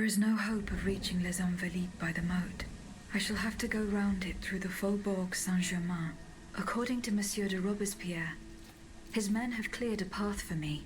is no hope of reaching Les Invalides by the moat. I shall have to go round it through the Faubourg Saint-Germain. According to Monsieur de Robespierre, his men have cleared a path for me.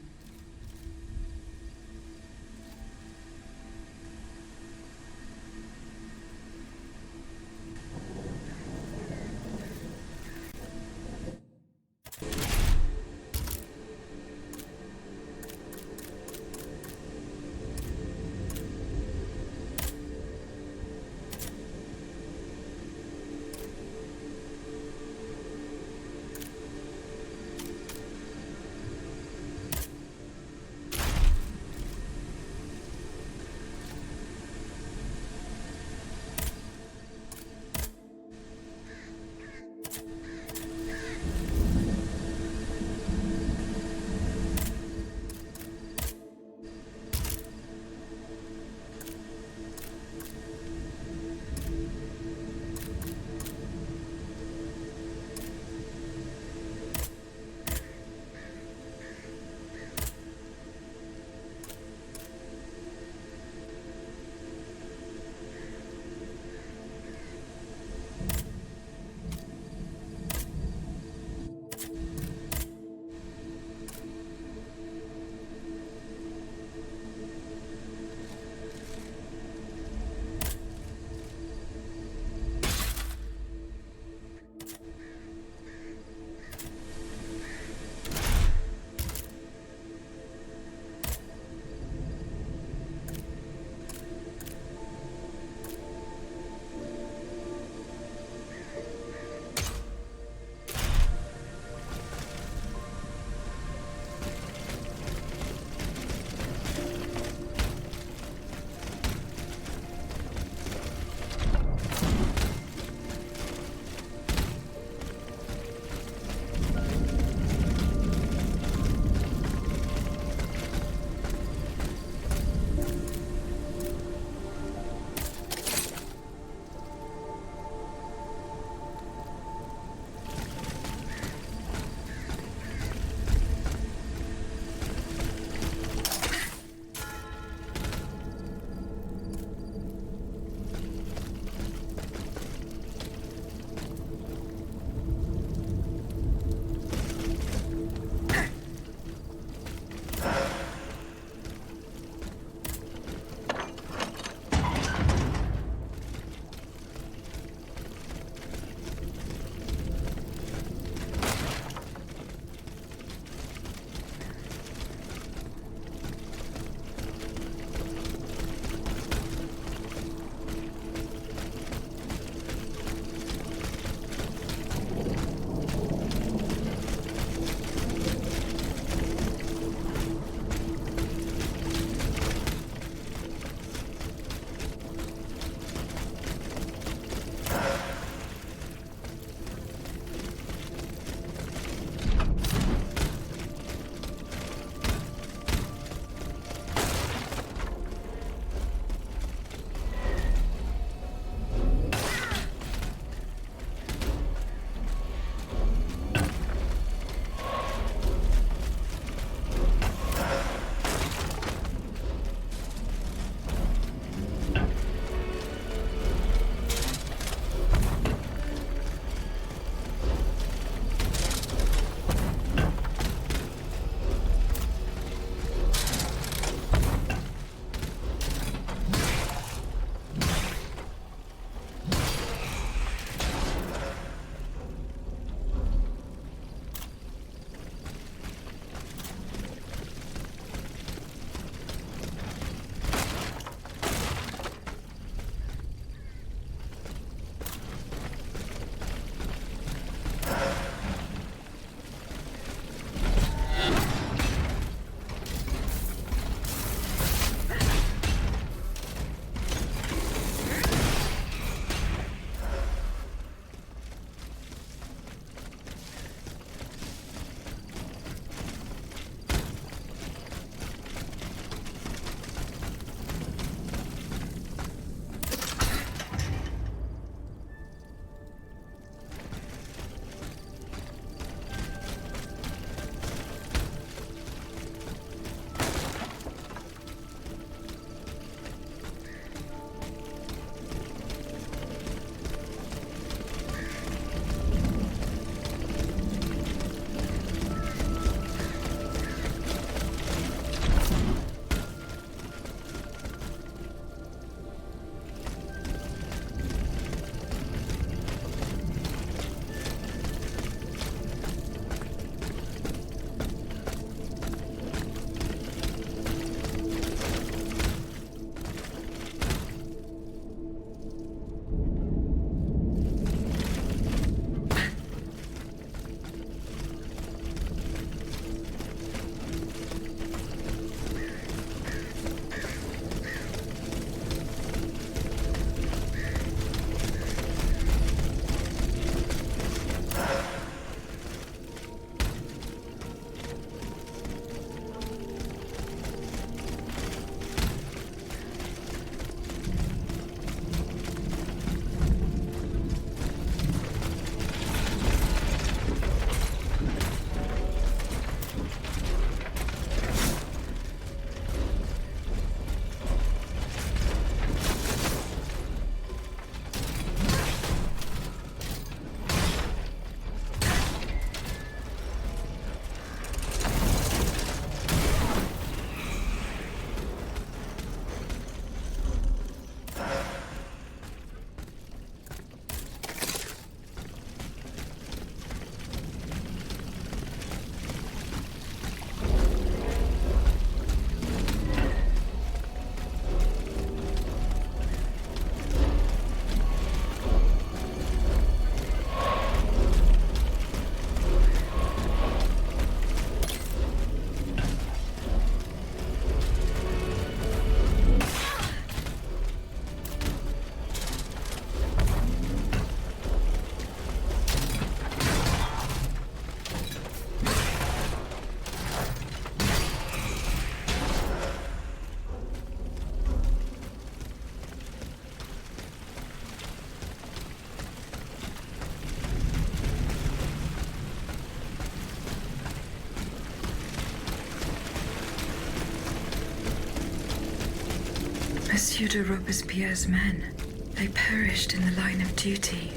Monsieur de Robespierre's men. They perished in the line of duty.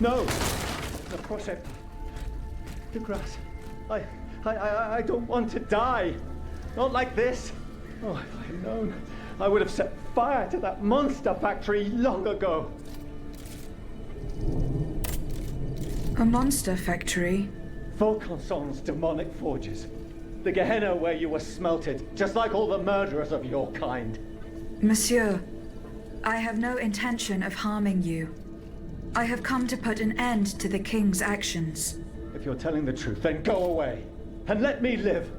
No! Approchez pas. De grâce. I don't want to die. Not like this. Oh, if I had known, I would have set fire to that monster factory long ago. A monster factory? Vaucanson's demonic forges. The Gehenna where you were smelted, just like all the murderers of your kind. Monsieur, I have no intention of harming you. I have come to put an end to the king's actions. If you're telling the truth, then go away. And let me live.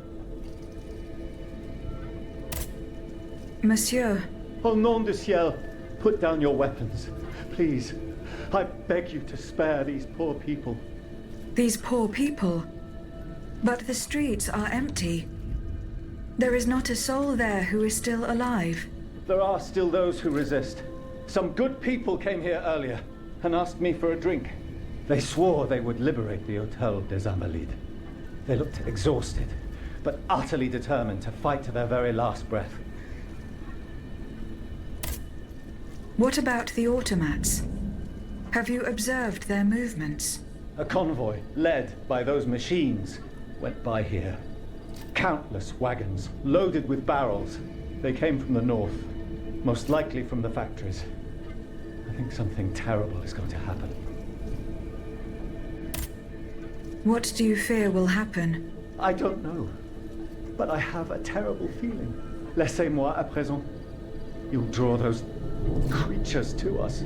Monsieur. Au nom du ciel, put down your weapons. Please. I beg you to spare these poor people. These poor people? But the streets are empty. There is not a soul there who is still alive. There are still those who resist. Some good people came here earlier and asked me for a drink. They swore they would liberate the Hôtel des Invalides. They looked exhausted, but utterly determined to fight to their very last breath. What about the automats? Have you observed their movements? A convoy, led by those machines, went by here. Countless wagons, loaded with barrels. They came from the north, most likely from the factories. I think something terrible is going to happen. What do you fear will happen? I don't know, but I have a terrible feeling. Laissez-moi à présent. You'll draw those creatures to us.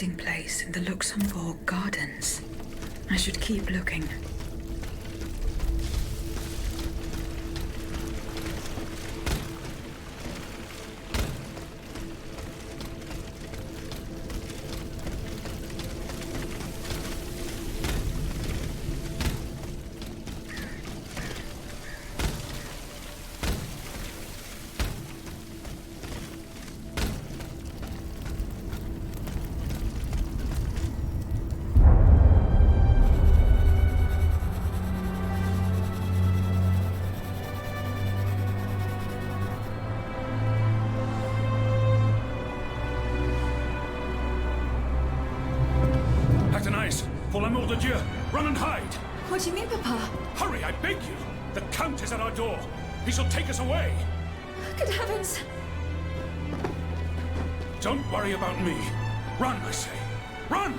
hiding place in the Luxembourg Gardens. I should keep looking. Pour l'amour de Dieu, run and hide! What do you mean, Papa? Hurry, I beg you! The Count is at our door. He shall take us away. Good heavens! Don't worry about me. Run, I say. Run!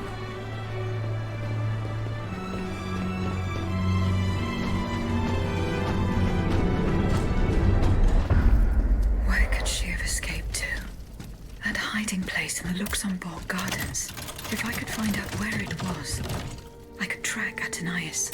Where could she have escaped to? That hiding place in the Luxembourg Gardens. If I could find out where it was, I could track Athenais.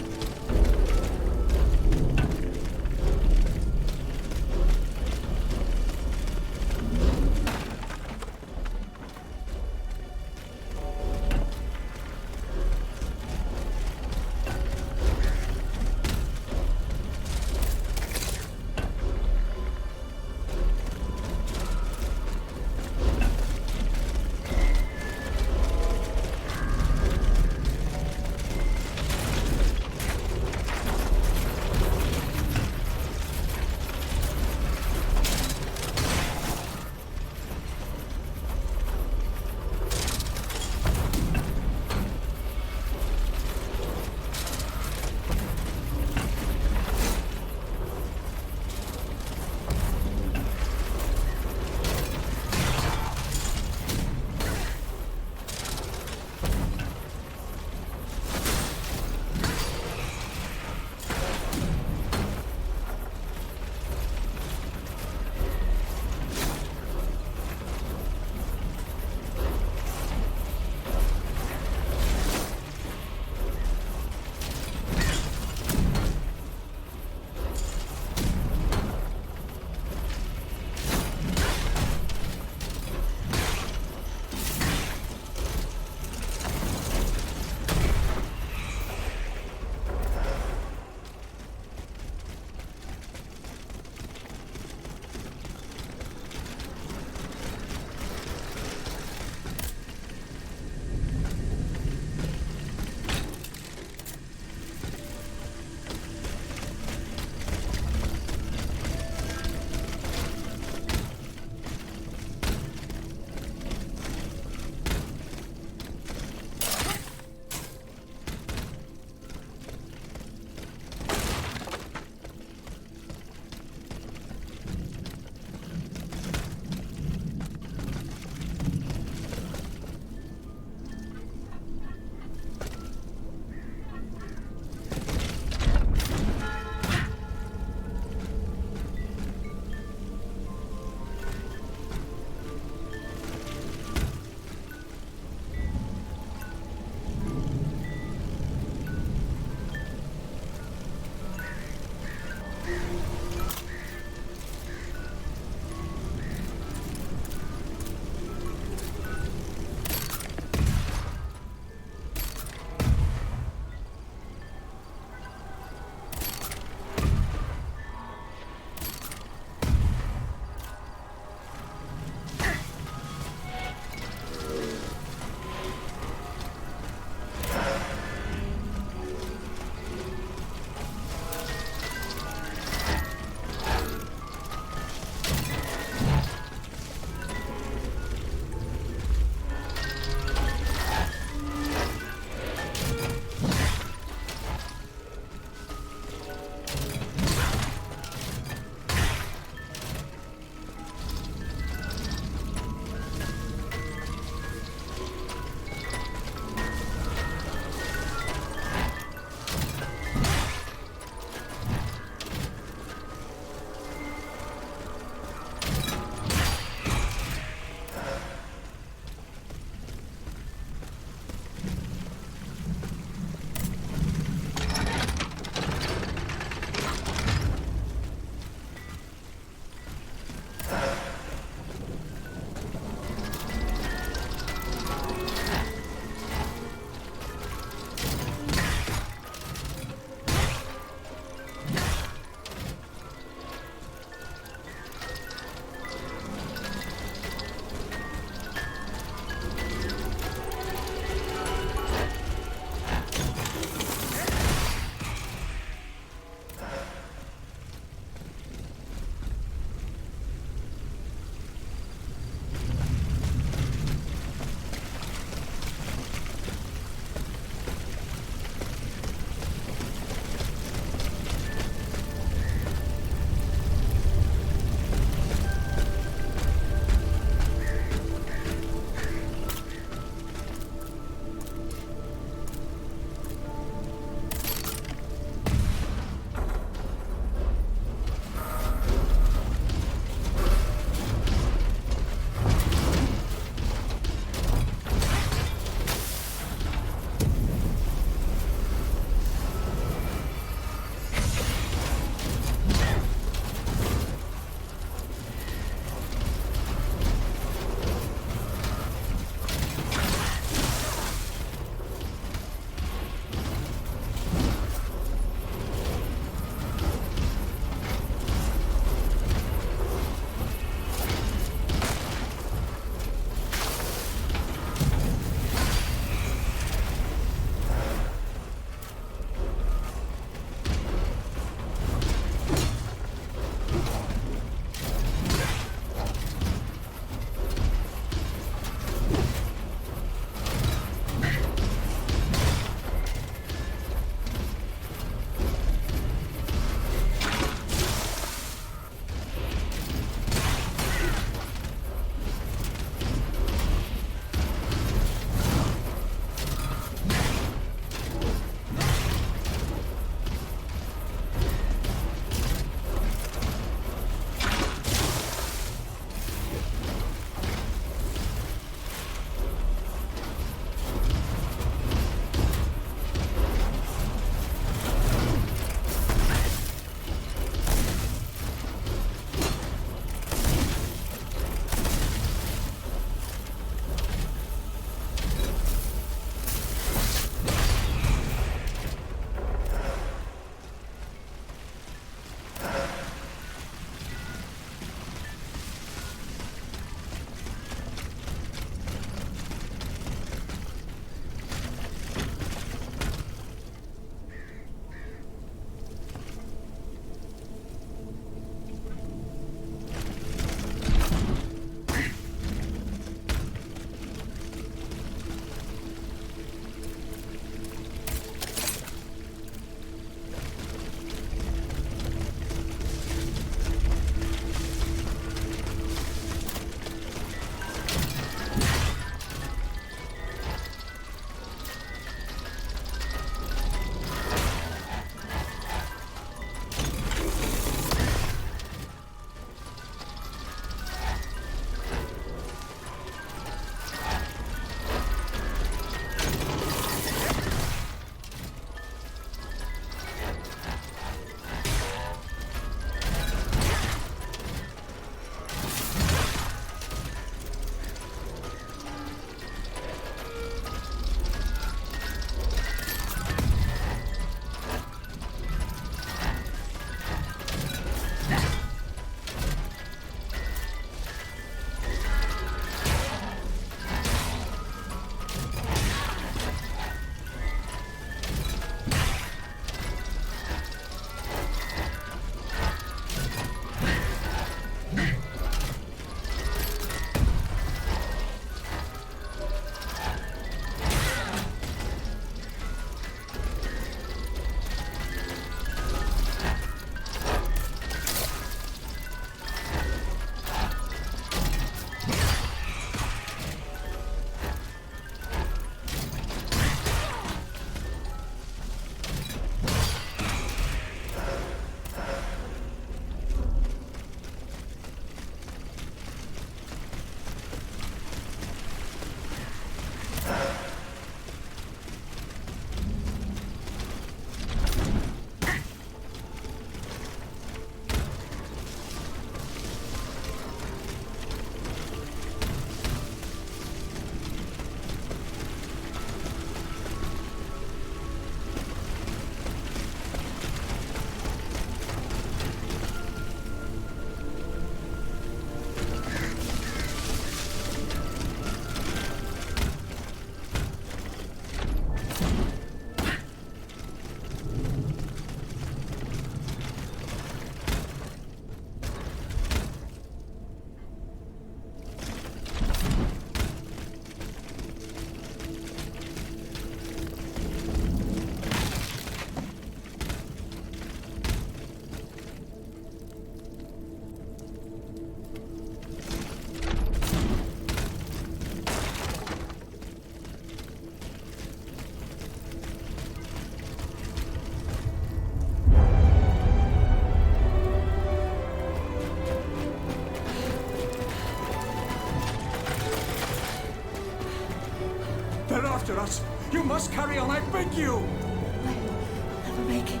They're after us. You must carry on, I beg you. I'll never make it.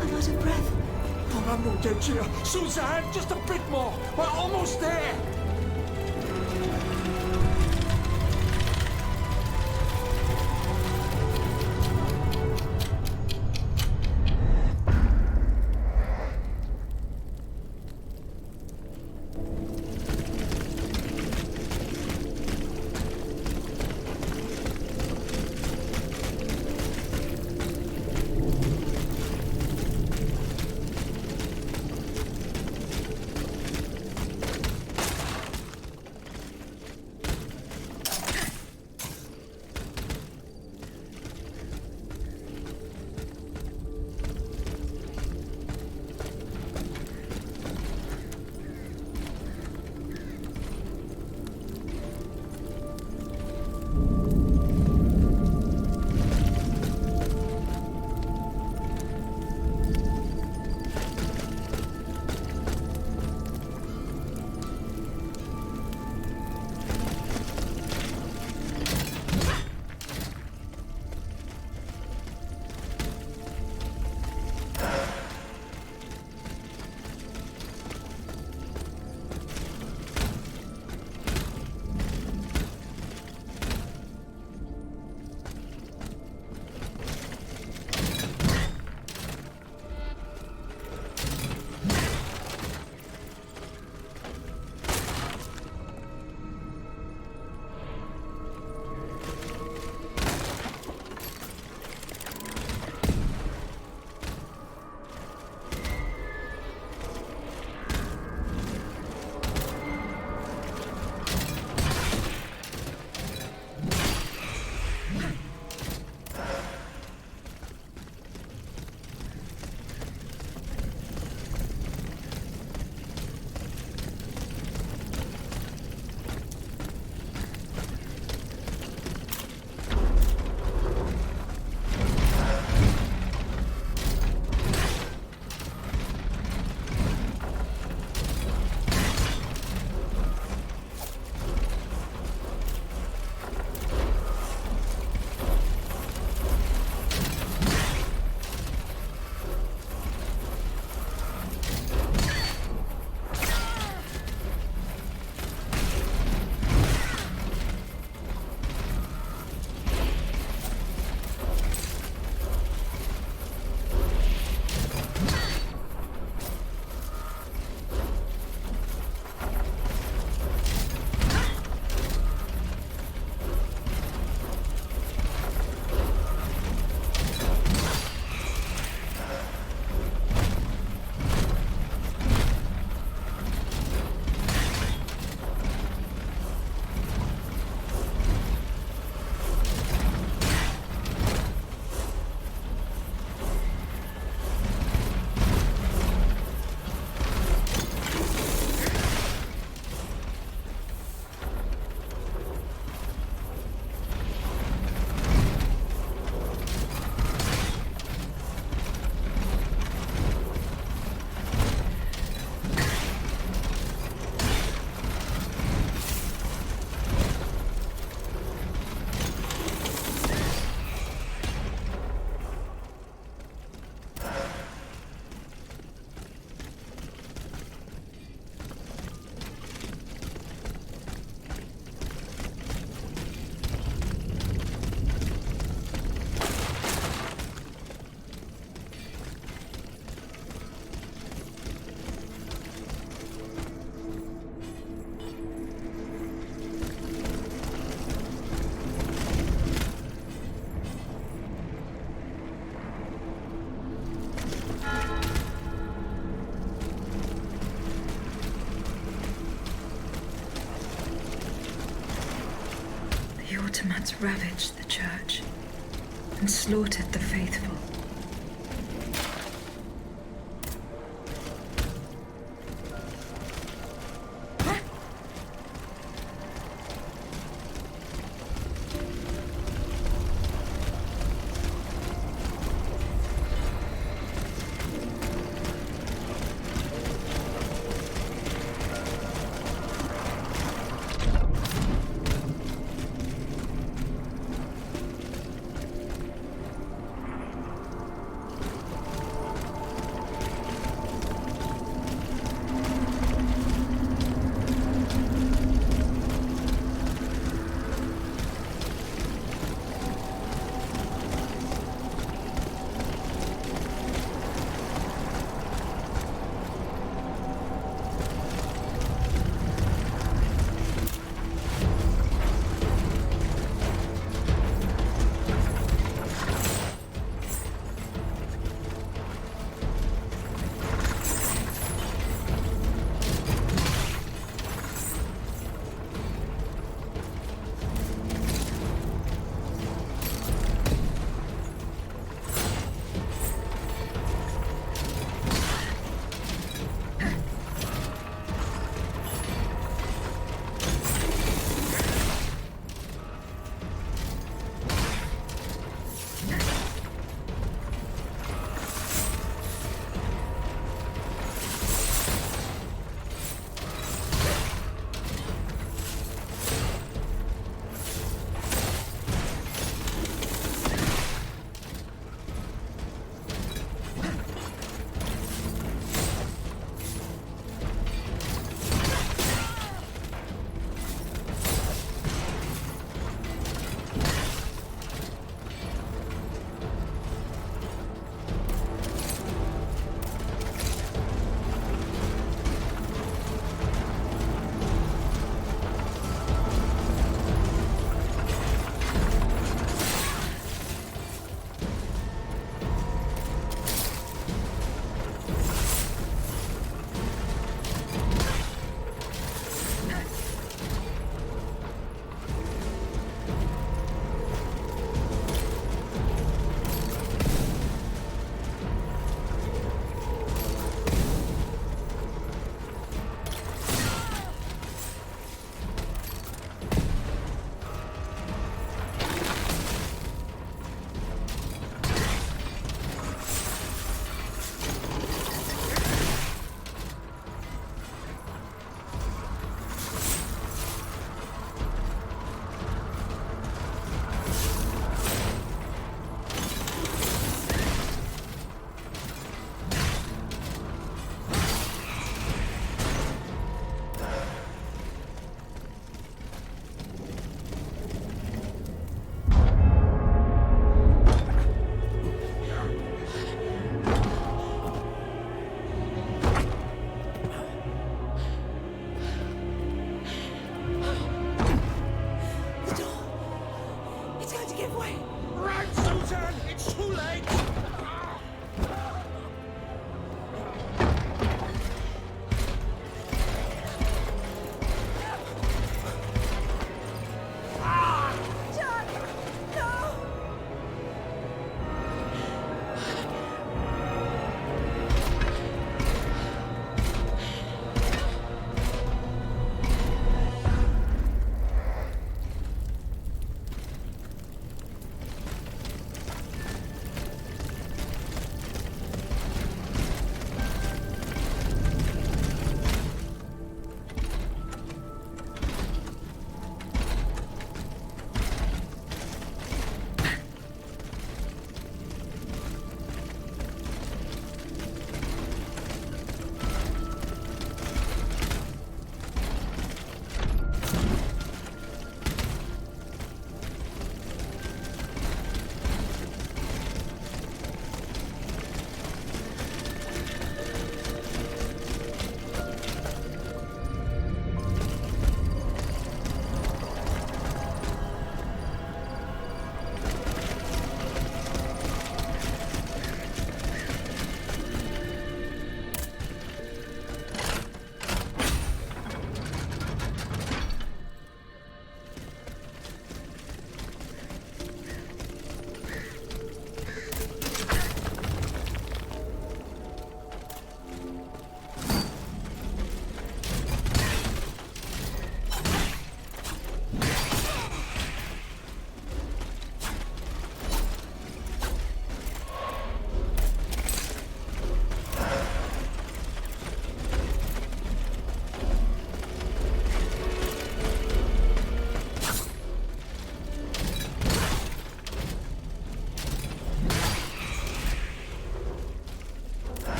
I'm out of breath. Oh, I'm no dead here. Suzanne, just a bit more. We're almost there. Ottomans ravaged the church and slaughtered the faithful.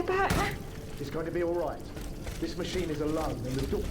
They're back. It's going to be all right. This machine is alone, and the door...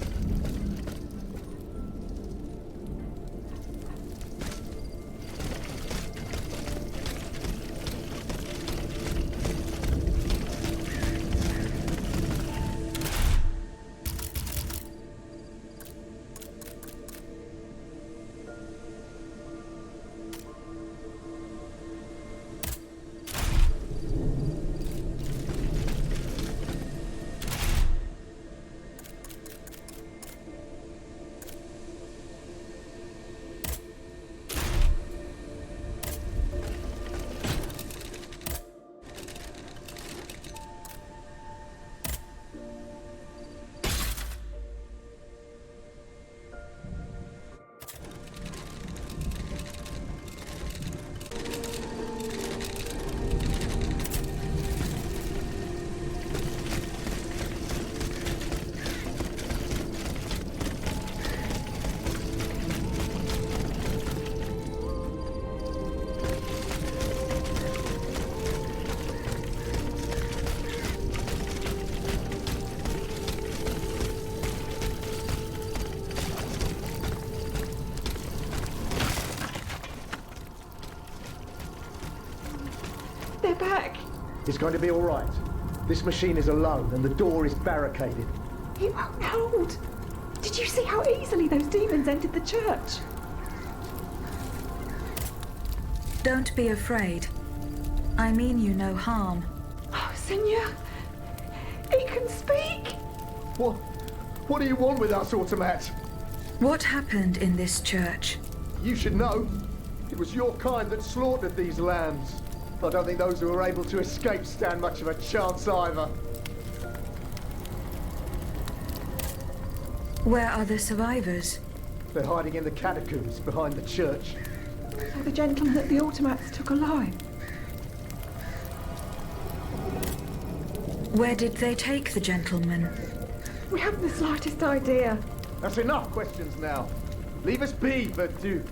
They're back. It's going to be all right. This machine is alone, and the door is barricaded. It won't hold. Did you see how easily those demons entered the church? Don't be afraid. I mean you no harm. Oh, Senor. He can speak. What do you want with us, Automat? What happened in this church? You should know. It was your kind that slaughtered these lambs. I don't think those who were able to escape stand much of a chance either. Where are the survivors? They're hiding in the catacombs behind the church. So the gentleman that the automats took alive. Where did they take the gentleman? We haven't the slightest idea. That's enough questions now. Leave us be, Vertu.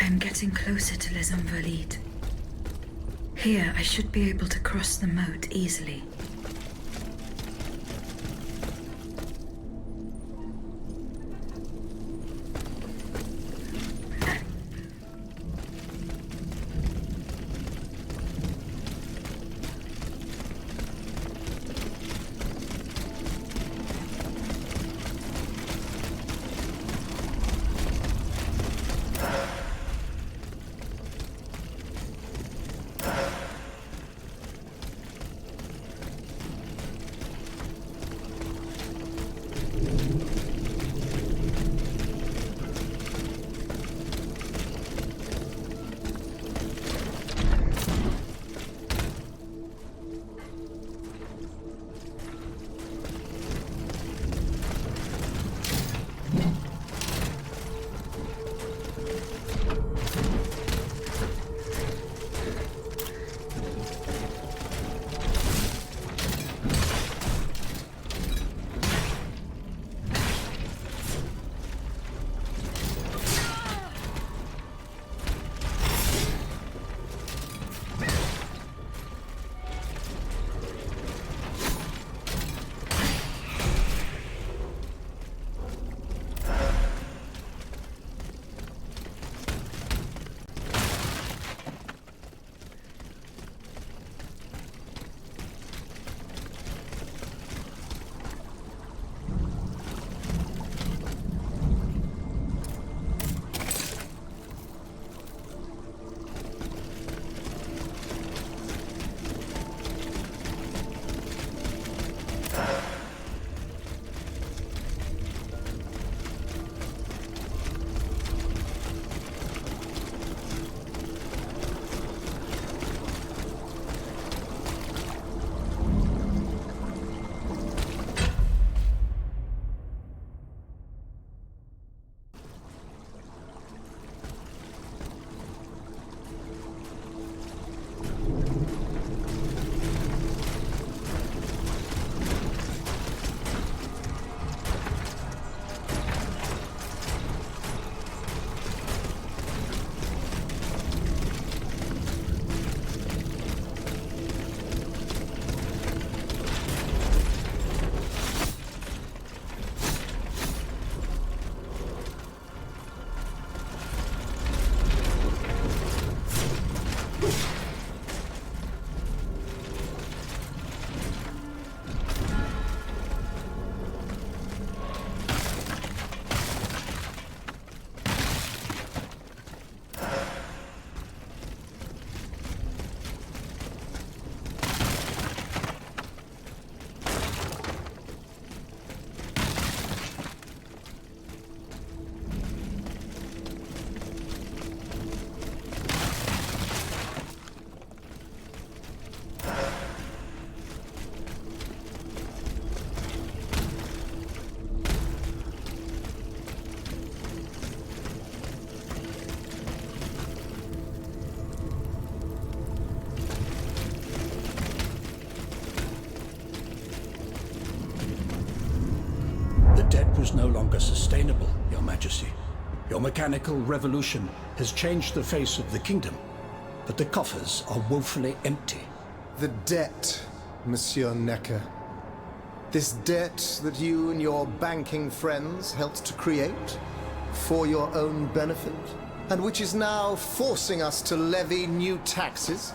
I'm getting closer to Les Invalides. Here, I should be able to cross the moat easily. Was no longer sustainable, Your Majesty. Your mechanical revolution has changed the face of the kingdom, but the coffers are woefully empty. The debt, Monsieur Necker. This debt that you and your banking friends helped to create for your own benefit, and which is now forcing us to levy new taxes.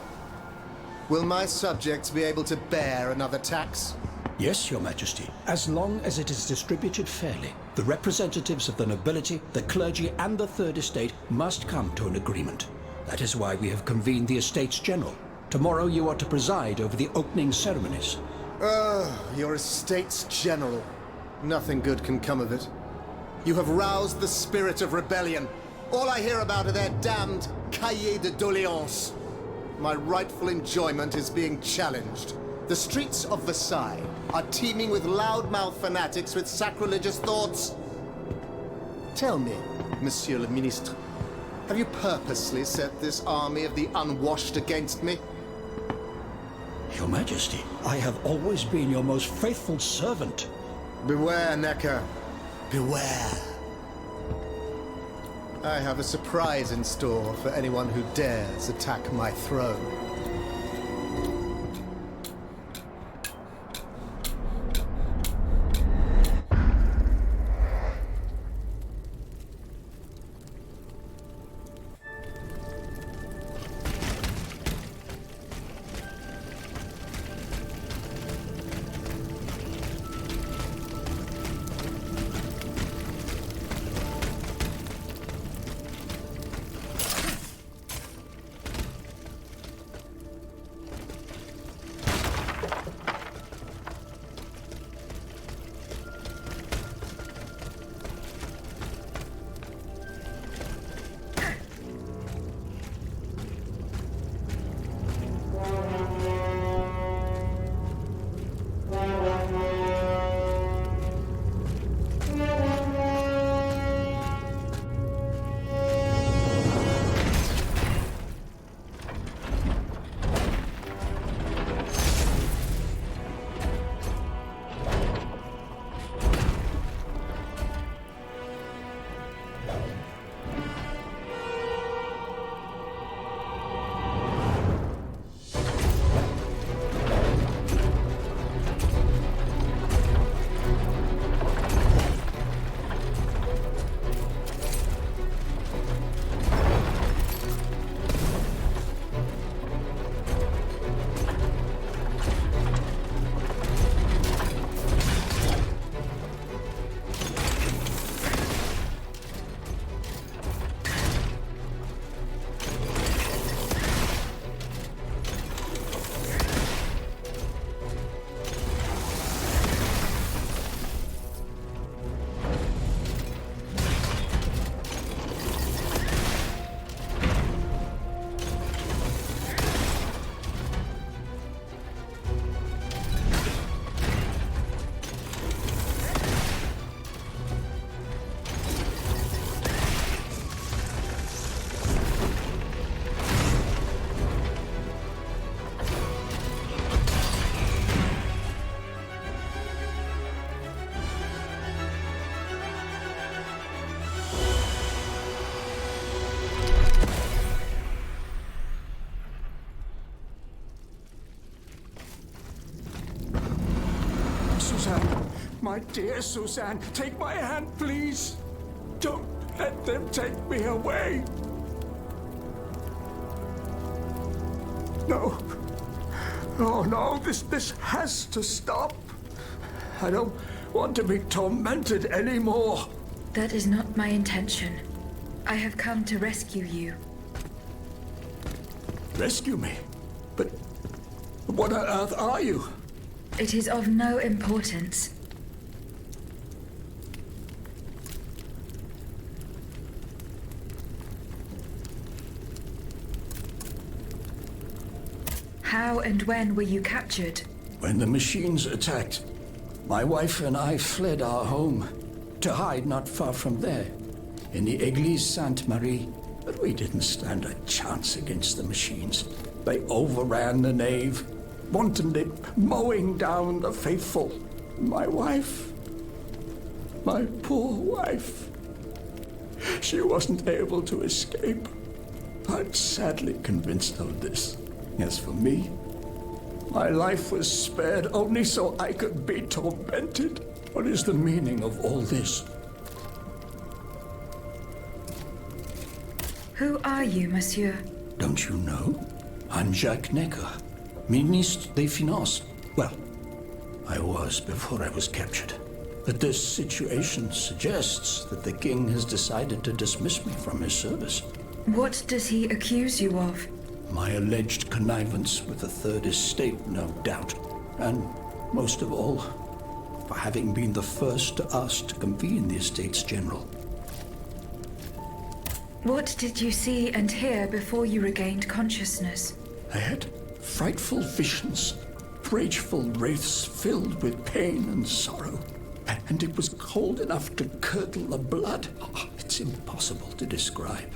Will my subjects be able to bear another tax? Yes, Your Majesty, as long as it is distributed fairly. The representatives of the nobility, the clergy, and the Third Estate must come to an agreement. That is why we have convened the Estates General. Tomorrow you are to preside over the opening ceremonies. Your Estates General. Nothing good can come of it. You have roused the spirit of rebellion. All I hear about are their damned cahiers de doléances. My rightful enjoyment is being challenged. The streets of Versailles are teeming with loudmouth fanatics with sacrilegious thoughts. Tell me, Monsieur le Ministre, have you purposely set this army of the unwashed against me? Your Majesty, I have always been your most faithful servant. Beware, Necker. Beware. I have a surprise in store for anyone who dares attack my throne. Suzanne, my dear Suzanne, take my hand, please. Don't let them take me away. No. Oh, no, this has to stop. I don't want to be tormented anymore. That is not my intention. I have come to rescue you. Rescue me? But what on earth are you? It is of no importance. How and when were you captured? When the machines attacked, my wife and I fled our home to hide not far from there, in the Église Sainte-Marie. But we didn't stand a chance against the machines. They overran the nave, wantonly mowing down the faithful. My wife, my poor wife, she wasn't able to escape. I'm sadly convinced of this. As for me, my life was spared only so I could be tormented. What is the meaning of all this? Who are you, monsieur? Don't you know? I'm Jacques Necker, Ministre des Finances. Well, I was before I was captured. But this situation suggests that the king has decided to dismiss me from his service. What does he accuse you of? My alleged connivance with the Third Estate, no doubt. And most of all, for having been the first to ask to convene the Estates General. What did you see and hear before you regained consciousness? I had frightful visions, rageful wraiths filled with pain and sorrow. And it was cold enough to curdle the blood. Oh, it's impossible to describe.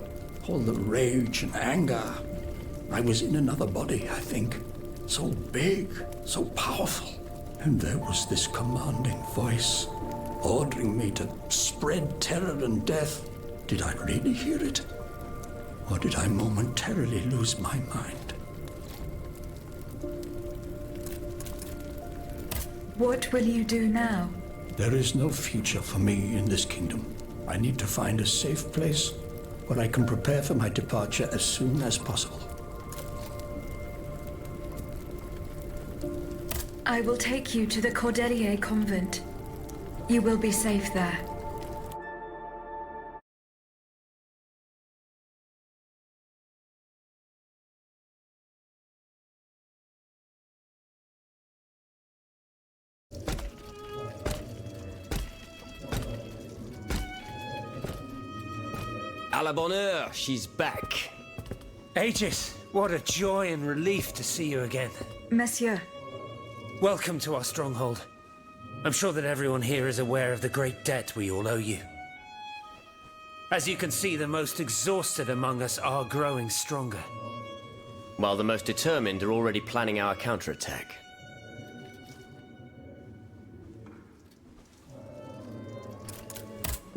All the rage and anger. I was in another body, I think. So big, so powerful. And there was this commanding voice, ordering me to spread terror and death. Did I really hear it? Or did I momentarily lose my mind? What will you do now? There is no future for me in this kingdom. I need to find a safe place where I can prepare for my departure as soon as possible. I will take you to the Cordelier convent. You will be safe there. À la bonne heure, she's back. Aegis, what a joy and relief to see you again. Monsieur, Welcome to our stronghold. I'm sure that everyone here is aware of the great debt we all owe you. As you can see, the most exhausted among us are growing stronger. While the most determined are already planning our counterattack.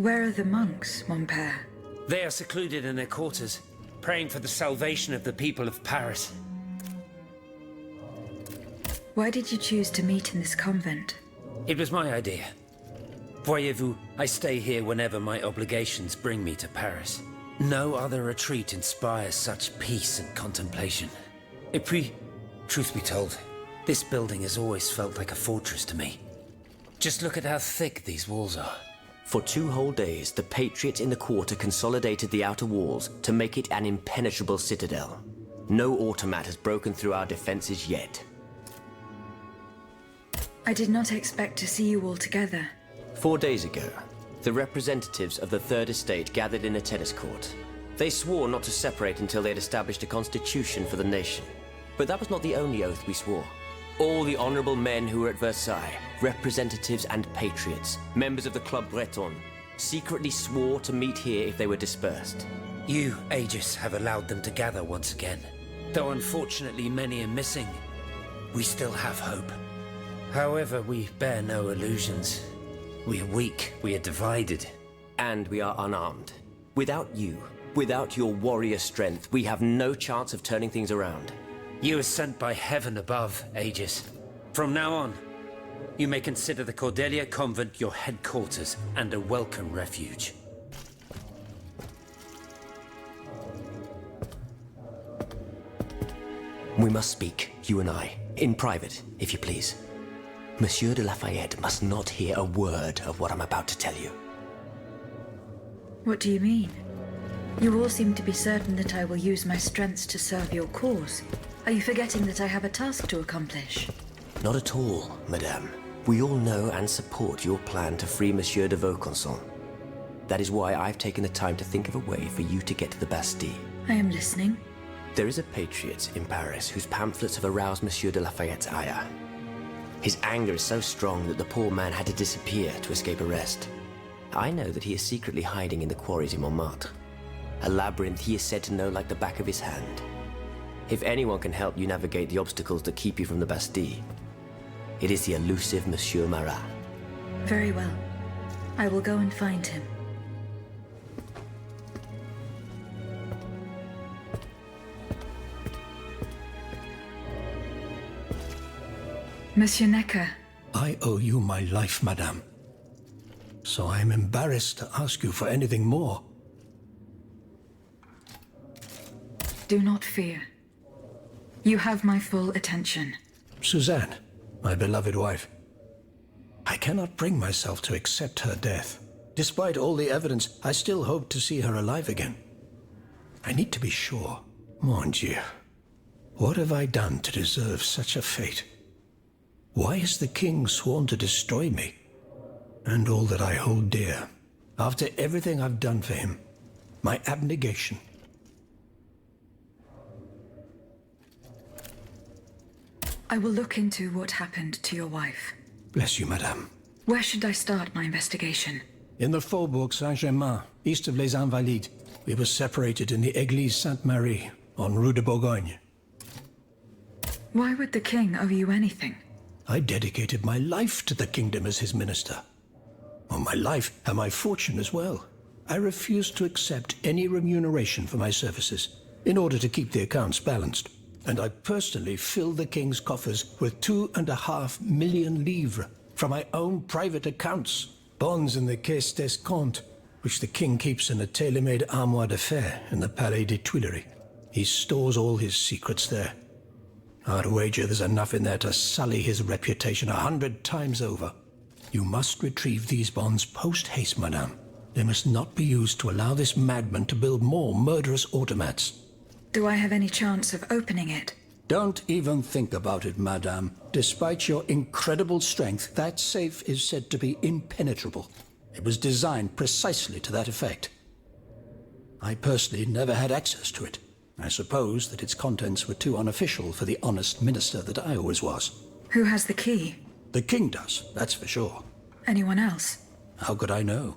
where are the monks, mon père? They are secluded in their quarters, praying for the salvation of the people of Paris. Why did you choose to meet in this convent? It was my idea. Voyez-vous, I stay here whenever my obligations bring me to Paris. No other retreat inspires such peace and contemplation. Et puis, truth be told, this building has always felt like a fortress to me. Just look at how thick these walls are. For 2 whole days, the Patriots in the quarter consolidated the outer walls to make it an impenetrable citadel. No automat has broken through our defenses yet. I did not expect to see you all together. 4 days ago, the representatives of the Third Estate gathered in a tennis court. They swore not to separate until they had established a constitution for the nation. But that was not the only oath we swore. All the honorable men who were at Versailles, representatives and patriots, members of the Club Breton, secretly swore to meet here if they were dispersed. You, Aegis, have allowed them to gather once again. Though unfortunately many are missing, we still have hope. However, we bear no illusions. We are weak, we are divided. And we are unarmed. Without you, without your warrior strength, we have no chance of turning things around. You are sent by heaven above, Aegis. From now on, you may consider the Cordelia Convent your headquarters and a welcome refuge. We must speak, you and I, in private, if you please. Monsieur de Lafayette must not hear a word of what I'm about to tell you. What do you mean? You all seem to be certain that I will use my strengths to serve your cause. Are you forgetting that I have a task to accomplish? Not at all, madame. We all know and support your plan to free Monsieur de Vaucanson. That is why I've taken the time to think of a way for you to get to the Bastille. I am listening. There is a patriot in Paris whose pamphlets have aroused Monsieur de Lafayette's ire. His anger is so strong that the poor man had to disappear to escape arrest. I know that he is secretly hiding in the quarries in Montmartre. A labyrinth he is said to know like the back of his hand. If anyone can help you navigate the obstacles that keep you from the Bastille, it is the elusive Monsieur Marat. Very well. I will go and find him. Monsieur Necker. I owe you my life, madame. So I am embarrassed to ask you for anything more. Do not fear. You have my full attention. Suzanne, my beloved wife. I cannot bring myself to accept her death. Despite all the evidence, I still hope to see her alive again. I need to be sure. Mon Dieu. What have I done to deserve such a fate? Why has the king sworn to destroy me? And all that I hold dear, after everything I've done for him, my abnegation. I will look into what happened to your wife. Bless you, madame. Where should I start my investigation? In the Faubourg Saint-Germain, east of Les Invalides, we were separated in the Église Sainte-Marie, on Rue de Bourgogne. Why would the king owe you anything? I dedicated my life to the kingdom as his minister. Well, my life and my fortune as well. I refuse to accept any remuneration for my services in order to keep the accounts balanced. And I personally filled the king's coffers with 2.5 million livres from my own private accounts. Bonds in the Caisse d'Escompte, which the king keeps in a tailor-made armoire de fer in the Palais des Tuileries. He stores all his secrets there. I'd wager there's enough in there to sully his reputation 100 times over. You must retrieve these bonds post-haste, madame. They must not be used to allow this madman to build more murderous automats. Do I have any chance of opening it? Don't even think about it, madame. Despite your incredible strength, that safe is said to be impenetrable. It was designed precisely to that effect. I personally never had access to it. I suppose that its contents were too unofficial for the honest minister that I always was. Who has the key? The king does, that's for sure. Anyone else? How could I know?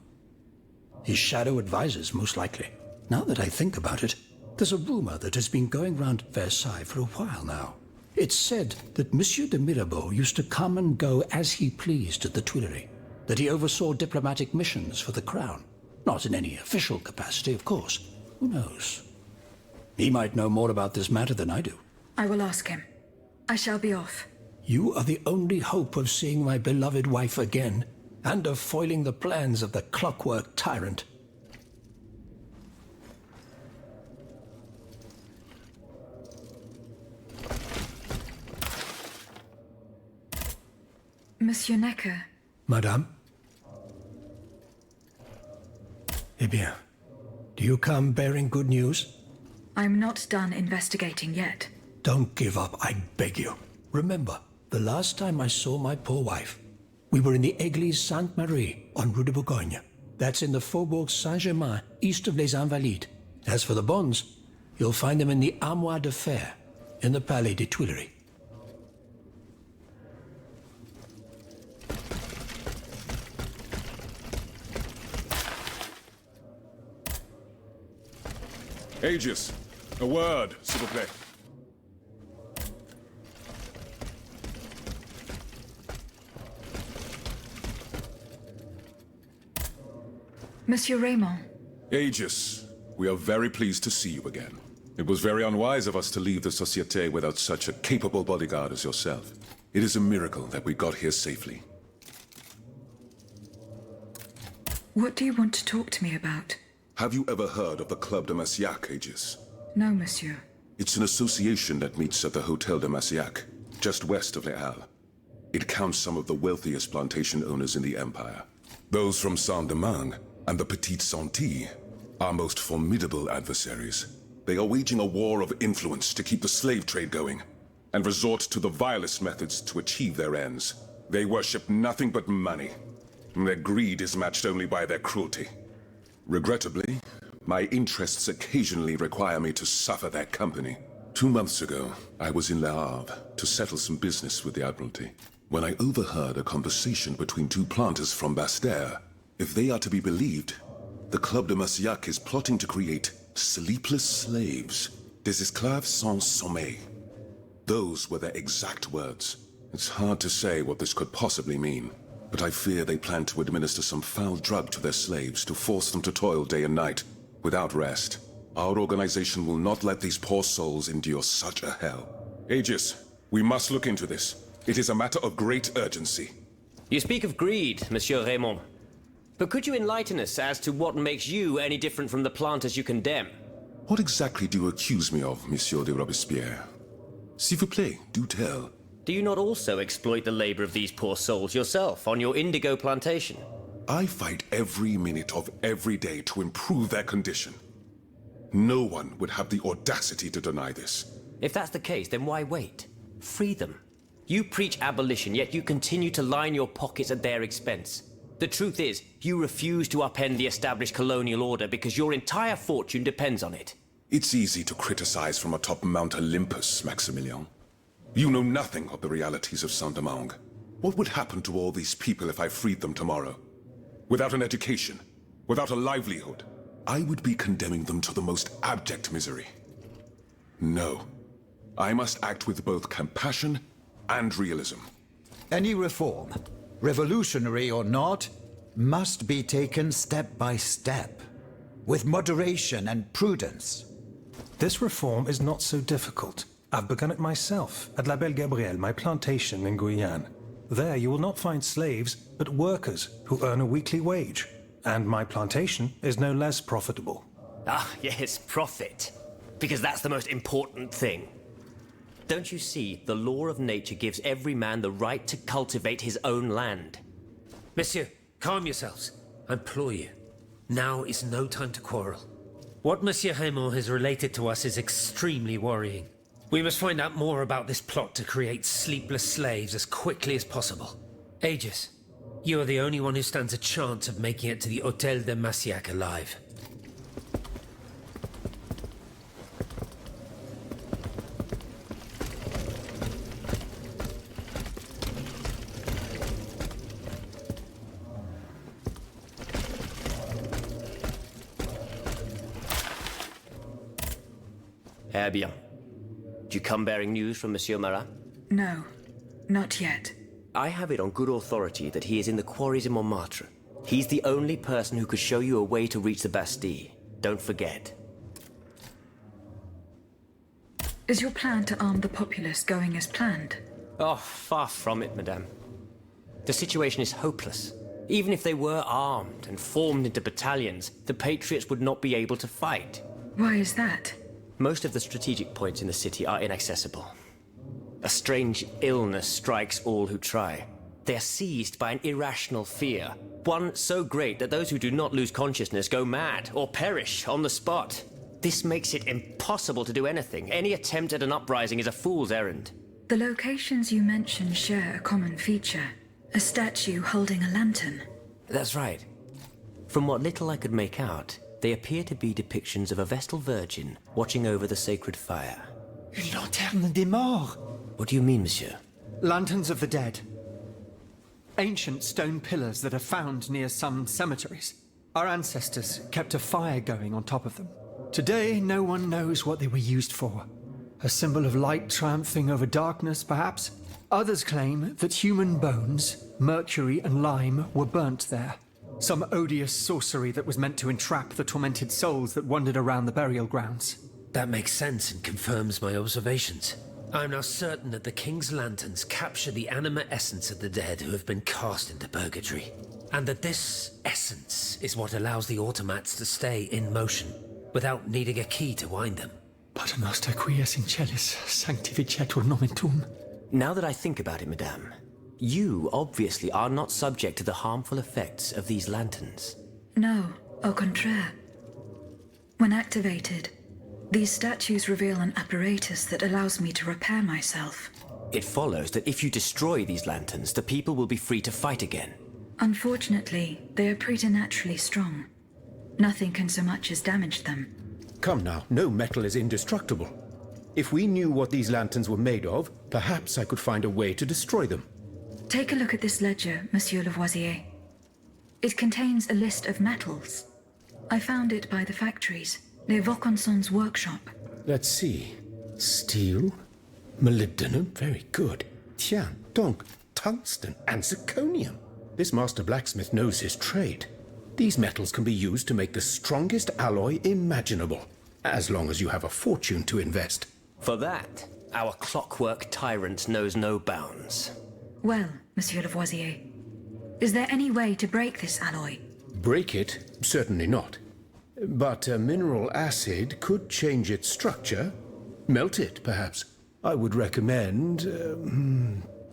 His shadow advisors, most likely. Now that I think about it, there's a rumor that has been going round Versailles for a while now. It's said that Monsieur de Mirabeau used to come and go as he pleased at the Tuileries, that he oversaw diplomatic missions for the crown. Not in any official capacity, of course. Who knows? He might know more about this matter than I do. I will ask him. I shall be off. You are the only hope of seeing my beloved wife again, and of foiling the plans of the clockwork tyrant. Monsieur Necker. Madame? Eh bien, do you come bearing good news? I'm not done investigating yet. Don't give up, I beg you. Remember, the last time I saw my poor wife, we were in the Église Sainte-Marie on Rue de Bourgogne. That's in the Faubourg Saint-Germain, east of Les Invalides. As for the bonds, you'll find them in the Armoire de Fer, in the Palais des Tuileries. Aegis, a word, s'il vous plaît. Monsieur Raymond. Aegis, we are very pleased to see you again. It was very unwise of us to leave the Société without such a capable bodyguard as yourself. It is a miracle that we got here safely. What do you want to talk to me about? Have you ever heard of the Club de Massiac, Aegis? No, monsieur. It's an association that meets at the Hotel de Massiac, just west of Les Halles. It counts some of the wealthiest plantation owners in the Empire. Those from Saint-Domingue and the Petite Santé, our most formidable adversaries. They are waging a war of influence to keep the slave trade going, and resort to the vilest methods to achieve their ends. They worship nothing but money. Their greed is matched only by their cruelty. Regrettably, my interests occasionally require me to suffer their company. 2 months ago, I was in Le Havre to settle some business with the Admiralty, when I overheard a conversation between 2 planters from Bastère. If they are to be believed, the Club de Massiac is plotting to create sleepless slaves, des esclaves sans sommeil. Those were their exact words. It's hard to say what this could possibly mean, but I fear they plan to administer some foul drug to their slaves to force them to toil day and night, without rest. Our organization will not let these poor souls endure such a hell. Aegis, we must look into this. It is a matter of great urgency. You speak of greed, Monsieur Raymond. But could you enlighten us as to what makes you any different from the planters you condemn? What exactly do you accuse me of, Monsieur de Robespierre? S'il vous plaît, do tell. Do you not also exploit the labor of these poor souls yourself on your indigo plantation? I fight every minute of every day to improve their condition. No one would have the audacity to deny this. If that's the case, then why wait? Free them. You preach abolition, yet you continue to line your pockets at their expense. The truth is, you refuse to upend the established colonial order because your entire fortune depends on it. It's easy to criticize from atop Mount Olympus, Maximilian. You know nothing of the realities of Saint-Domingue. What would happen to all these people if I freed them tomorrow? Without an education, without a livelihood, I would be condemning them to the most abject misery. No. I must act with both compassion and realism. Any reform, revolutionary or not, must be taken step by step. with moderation and prudence. This reform is not so difficult. I've begun it myself at La Belle Gabrielle, my plantation in Guyane. There you will not find slaves, but workers who earn a weekly wage. And my plantation is no less profitable. Ah, yes, profit. Because that's the most important thing. Don't you see, the law of nature gives every man the right to cultivate his own land. Monsieur, calm yourselves. I implore you. Now is no time to quarrel. What Monsieur Raymond has related to us is extremely worrying. We must find out more about this plot to create sleepless slaves as quickly as possible. Aegis, you are the only one who stands a chance of making it to the Hôtel de Massiac alive. Eh bien. Do you come bearing news from Monsieur Marat? No, not yet. I have it on good authority that he is in the quarries in Montmartre. He's the only person who could show you a way to reach the Bastille. Don't forget. Is your plan to arm the populace going as planned? Oh, far from it, madame. The situation is hopeless. Even if they were armed and formed into battalions, the Patriots would not be able to fight. Why is that? Most of the strategic points in the city are inaccessible. A strange illness strikes all who try. They are seized by an irrational fear, one so great that those who do not lose consciousness go mad or perish on the spot. This makes it impossible to do anything. Any attempt at an uprising is a fool's errand. The locations you mentioned share a common feature. A statue holding a lantern. That's right. From what little I could make out, they appear to be depictions of a Vestal Virgin watching over the sacred fire. Une lanterne des morts! What do you mean, monsieur? Lanterns of the dead. Ancient stone pillars that are found near some cemeteries. Our ancestors kept a fire going on top of them. Today, no one knows what they were used for. A symbol of light triumphing over darkness, perhaps? Others claim that human bones, mercury and lime, were burnt there. Some odious sorcery that was meant to entrap the tormented souls that wandered around the burial grounds. That makes sense and confirms my observations. I am now certain that the King's lanterns capture the anima essence of the dead who have been cast into purgatory. And that this essence is what allows the automats to stay in motion, without needing a key to wind them. Pater noster qui es in celis, sanctificetur nomen tuum. Now that I think about it, madame, you obviously are not subject to the harmful effects of these lanterns. No, au contraire. When activated, these statues reveal an apparatus that allows me to repair myself. It follows that if you destroy these lanterns, the people will be free to fight again. Unfortunately, they are preternaturally strong. Nothing can so much as damage them. Come now, no metal is indestructible. If we knew what these lanterns were made of, perhaps I could find a way to destroy them. Take a look at this ledger, Monsieur Lavoisier. It contains a list of metals. I found it by the factories, near Vaucanson's workshop. Let's see. Steel, molybdenum, very good. Tiens, donc, tungsten and zirconium. This master blacksmith knows his trade. These metals can be used to make the strongest alloy imaginable, as long as you have a fortune to invest. For that, our clockwork tyrant knows no bounds. Well, Monsieur Lavoisier, is there any way to break this alloy? Break it? Certainly not. But a mineral acid could change its structure. Melt it, perhaps. I would recommend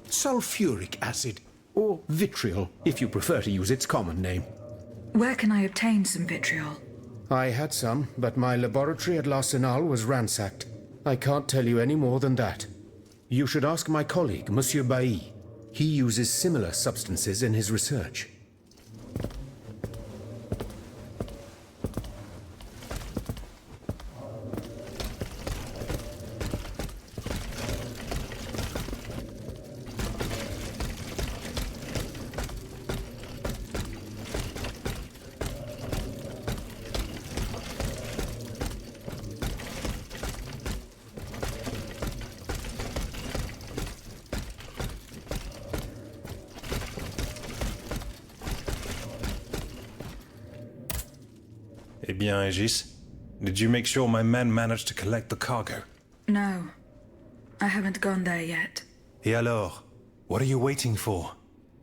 sulfuric acid, or vitriol, if you prefer to use its common name. Where can I obtain some vitriol? I had some, but my laboratory at l'Arsenal was ransacked. I can't tell you any more than that. You should ask my colleague, Monsieur Bailly. He uses similar substances in his research. Eh bien, Aegis, did you make sure my men managed to collect the cargo? No, I haven't gone there yet. Et alors? What are you waiting for?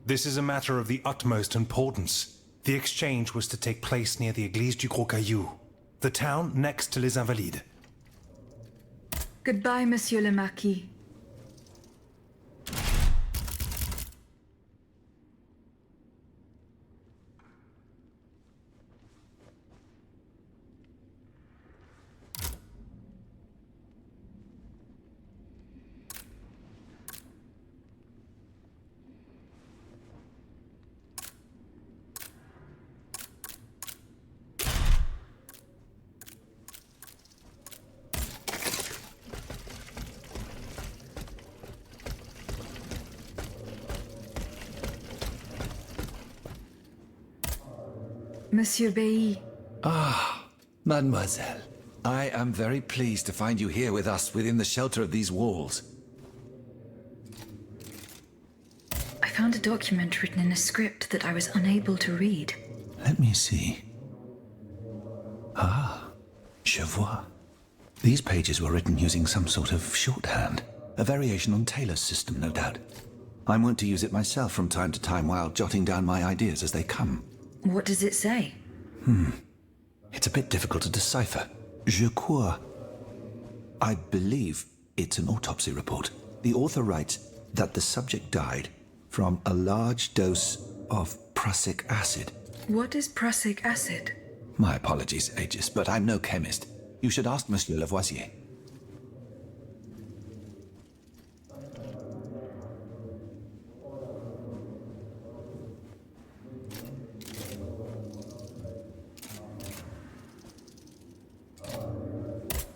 This is a matter of the utmost importance. The exchange was to take place near the Église du Gros Caillou, the town next to Les Invalides. Goodbye, Monsieur le Marquis. Monsieur Bailly. Ah, mademoiselle. I am very pleased to find you here with us within the shelter of these walls. I found a document written in a script that I was unable to read. Let me see. Ah, je vois. These pages were written using some sort of shorthand. A variation on Taylor's system, no doubt. I'm wont to use it myself from time to time while jotting down my ideas as they come. What does it say? It's a bit difficult to decipher. Je crois. I believe it's an autopsy report. The author writes that the subject died from a large dose of prussic acid. What is prussic acid? My apologies, Aegis, but I'm no chemist. You should ask Monsieur Lavoisier.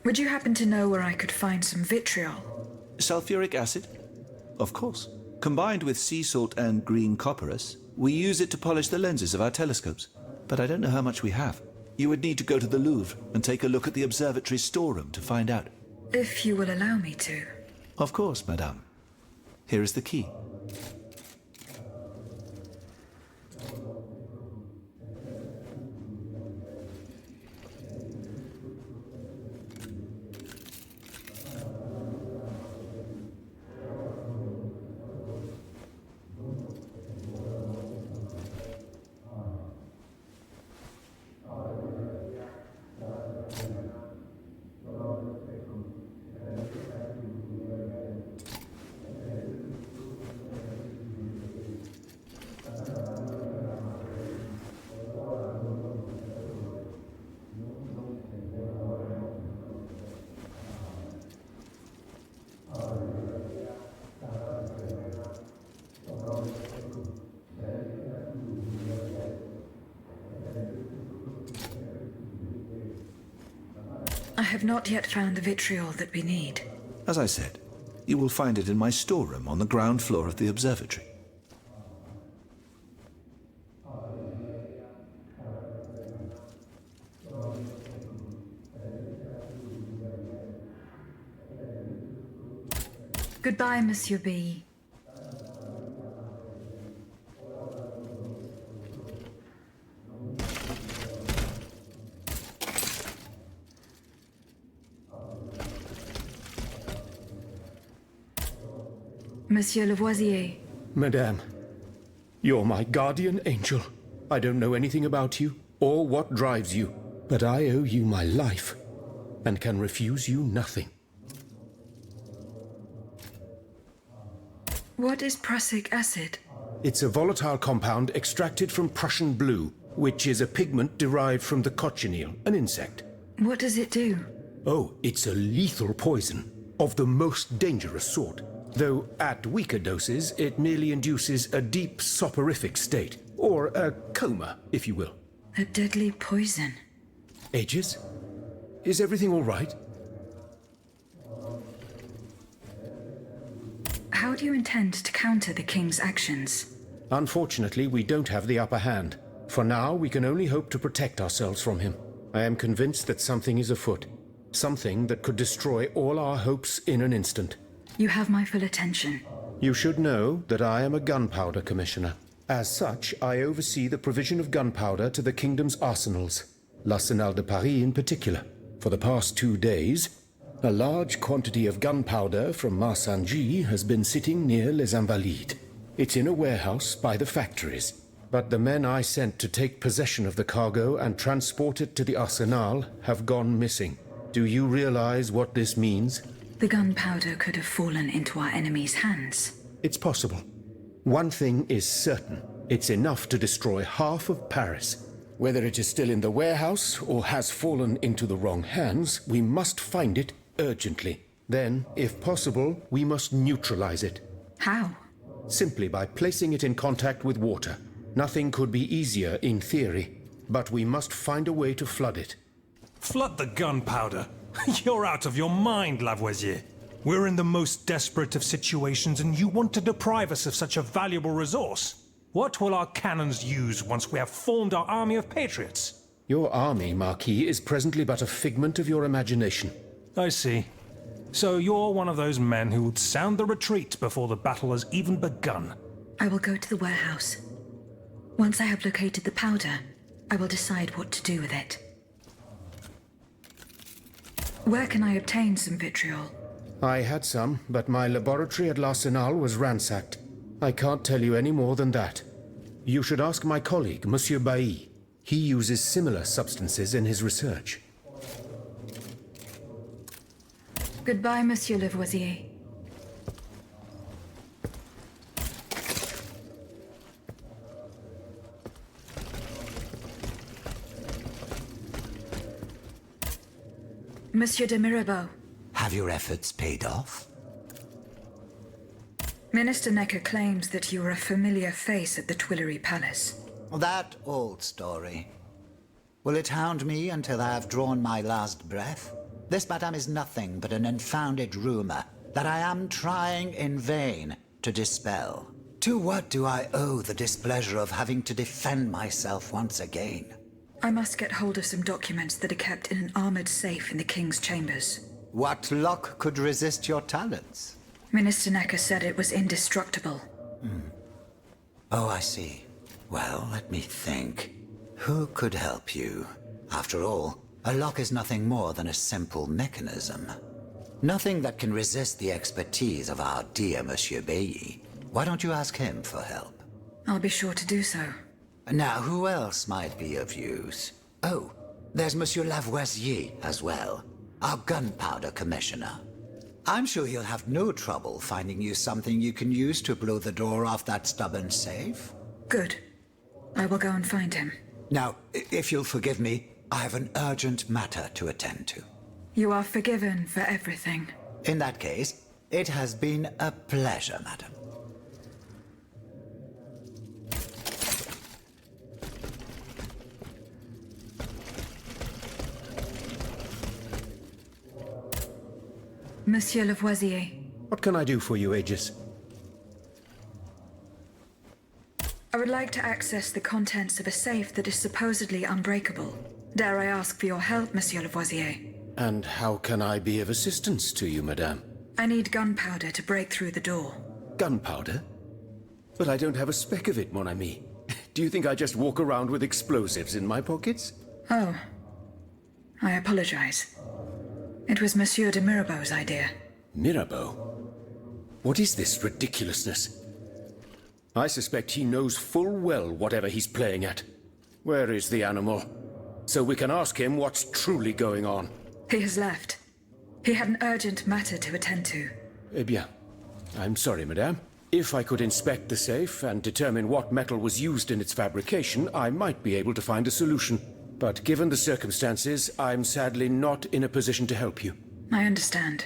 Would you happen to know where I could find some vitriol? Sulfuric acid? Of course. Combined with sea salt and green copperas, we use it to polish the lenses of our telescopes. But I don't know how much we have. You would need to go to the Louvre and take a look at the observatory's storeroom to find out. If you will allow me to. Of course, madame. Here is the key. I have not yet found the vitriol that we need. As I said, you will find it in my storeroom on the ground floor of the observatory. Goodbye, Monsieur B. Monsieur Lavoisier. Madame, you're my guardian angel. I don't know anything about you or what drives you, but I owe you my life and can refuse you nothing. What is prussic acid? It's a volatile compound extracted from Prussian blue, which is a pigment derived from the cochineal, an insect. What does it do? Oh, it's a lethal poison of the most dangerous sort. Though at weaker doses, it merely induces a deep soporific state, or a coma, if you will. A deadly poison. Aegis? Is everything all right? How do you intend to counter the king's actions? Unfortunately, we don't have the upper hand. For now, we can only hope to protect ourselves from him. I am convinced that something is afoot. Something that could destroy all our hopes in an instant. You have my full attention. You should know that I am a gunpowder commissioner. As such, I oversee the provision of gunpowder to the kingdom's arsenals. L'Arsenal de Paris in particular. For the past 2 days, a large quantity of gunpowder from Marsangy has been sitting near Les Invalides. It's in a warehouse by the factories. But the men I sent to take possession of the cargo and transport it to the Arsenal have gone missing. Do you realize what this means? The gunpowder could have fallen into our enemy's hands. It's possible. One thing is certain. It's enough to destroy half of Paris. Whether it is still in the warehouse or has fallen into the wrong hands, we must find it urgently. Then, if possible, we must neutralize it. How? Simply by placing it in contact with water. Nothing could be easier in theory, but we must find a way to flood it. Flood the gunpowder? You're out of your mind, Lavoisier. We're in the most desperate of situations, and you want to deprive us of such a valuable resource. What will our cannons use once we have formed our army of patriots? Your army, Marquis, is presently but a figment of your imagination. I see. So you're one of those men who would sound the retreat before the battle has even begun. I will go to the warehouse. Once I have located the powder, I will decide what to do with it. Where can I obtain some vitriol? I had some, but my laboratory at L'Arsenal was ransacked. I can't tell you any more than that. You should ask my colleague, Monsieur Bailly. He uses similar substances in his research. Goodbye, Monsieur Lavoisier. Monsieur de Mirabeau. Have your efforts paid off? Minister Necker claims that you are a familiar face at the Tuileries Palace. That old story. Will it hound me until I have drawn my last breath? This, madame, is nothing but an unfounded rumor that I am trying in vain to dispel. To what do I owe the displeasure of having to defend myself once again? I must get hold of some documents that are kept in an armored safe in the King's chambers. What luck could resist your talents? Minister Necker said it was indestructible. Oh, I see. Well, let me think. Who could help you? After all, a lock is nothing more than a simple mechanism. Nothing that can resist the expertise of our dear Monsieur Bailly. Why don't you ask him for help? I'll be sure to do so. Now, who else might be of use? Oh, there's Monsieur Lavoisier as well, our gunpowder commissioner. I'm sure he'll have no trouble finding you something you can use to blow the door off that stubborn safe. Good. I will go and find him. Now, if you'll forgive me, I have an urgent matter to attend to. You are forgiven for everything. In that case, it has been a pleasure, madam. Monsieur Lavoisier. What can I do for you, Aegis? I would like to access the contents of a safe that is supposedly unbreakable. Dare I ask for your help, Monsieur Lavoisier? And how can I be of assistance to you, madame? I need gunpowder to break through the door. Gunpowder? But I don't have a speck of it, mon ami. Do you think I just walk around with explosives in my pockets? Oh. I apologize. It was Monsieur de Mirabeau's idea. Mirabeau? What is this ridiculousness? I suspect he knows full well whatever he's playing at. Where is the animal? So we can ask him what's truly going on. He has left. He had an urgent matter to attend to. Eh bien, I'm sorry, madame. If I could inspect the safe and determine what metal was used in its fabrication, I might be able to find a solution. But given the circumstances, I'm sadly not in a position to help you. I understand.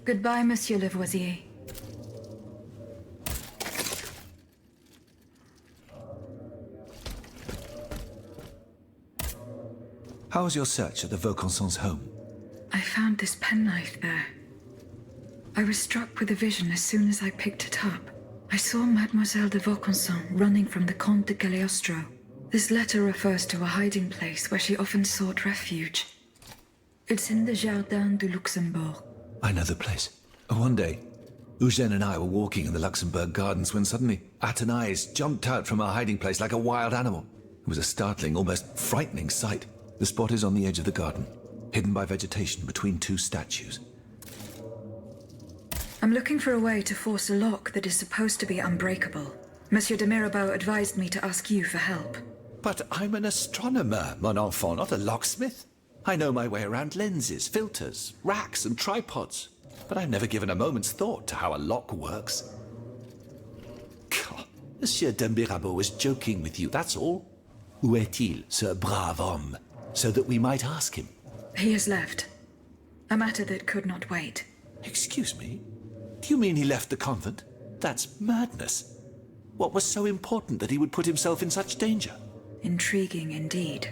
Goodbye, Monsieur Lavoisier. How was your search at the Vaucansons' home? I found this penknife there. I was struck with a vision as soon as I picked it up. I saw Mademoiselle de Vaucanson running from the Comte de Cagliostro. This letter refers to a hiding place where she often sought refuge. It's in the Jardin du Luxembourg. I know the place. One day, Eugène and I were walking in the Luxembourg Gardens when suddenly Athénaïs jumped out from our hiding place like a wild animal. It was a startling, almost frightening sight. The spot is on the edge of the garden, hidden by vegetation between two statues. I'm looking for a way to force a lock that is supposed to be unbreakable. Monsieur de Mirabeau advised me to ask you for help. But I'm an astronomer, mon enfant, not a locksmith. I know my way around lenses, filters, racks and tripods. But I've never given a moment's thought to how a lock works. God, Monsieur de Mirabeau was joking with you, that's all. Où est-il, ce brave homme? So that we might ask him. He has left. A matter that could not wait. Excuse me? Do you mean he left the convent? That's madness. What was so important that he would put himself in such danger? Intriguing indeed.